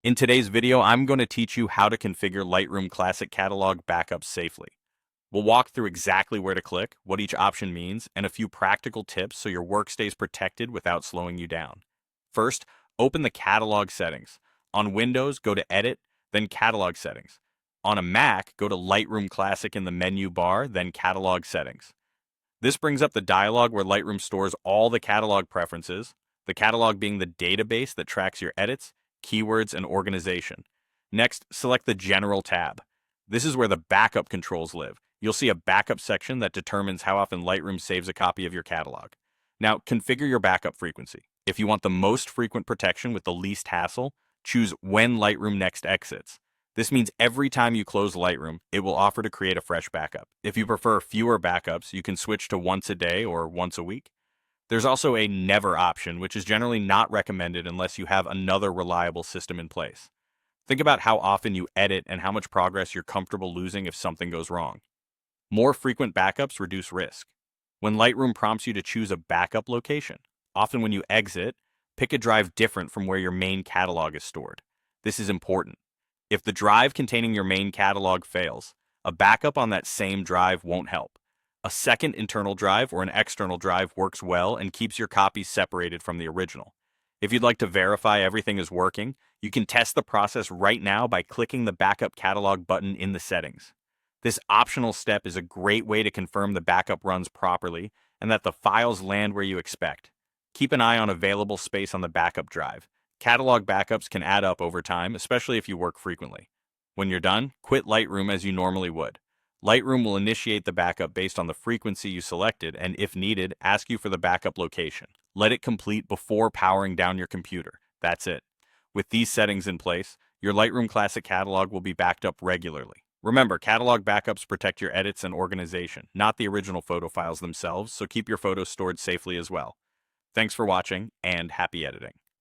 In today's video, I'm going to teach you how to configure Lightroom Classic Catalog backups safely. We'll walk through exactly where to click, what each option means, and a few practical tips so your work stays protected without slowing you down. First, open the Catalog settings. On Windows, go to Edit, then Catalog Settings. On a Mac, go to Lightroom Classic in the menu bar, then Catalog Settings. This brings up the dialog where Lightroom stores all the catalog preferences, the catalog being the database that tracks your edits, keywords, and organization. Next, select the General tab. This is where the backup controls live. You'll see a backup section that determines how often Lightroom saves a copy of your catalog. Now, configure your backup frequency. If you want the most frequent protection with the least hassle, choose when Lightroom next exits. This means every time you close Lightroom, it will offer to create a fresh backup. If you prefer fewer backups, you can switch to once a day or once a week. There's also a never option, which is generally not recommended unless you have another reliable system in place. Think about how often you edit and how much progress you're comfortable losing if something goes wrong. More frequent backups reduce risk. When Lightroom prompts you to choose a backup location, often when you exit, pick a drive different from where your main catalog is stored. This is important. If the drive containing your main catalog fails, a backup on that same drive won't help. A second internal drive or an external drive works well and keeps your copies separated from the original. If you'd like to verify everything is working, you can test the process right now by clicking the Backup Catalog button in the settings. This optional step is a great way to confirm the backup runs properly and that the files land where you expect. Keep an eye on available space on the backup drive. Catalog backups can add up over time, especially if you work frequently. When you're done, quit Lightroom as you normally would. Lightroom will initiate the backup based on the frequency you selected and, if needed, ask you for the backup location. Let it complete before powering down your computer. That's it. With these settings in place, your Lightroom Classic catalog will be backed up regularly. Remember, catalog backups protect your edits and organization, not the original photo files themselves, so keep your photos stored safely as well. Thanks for watching, and happy editing.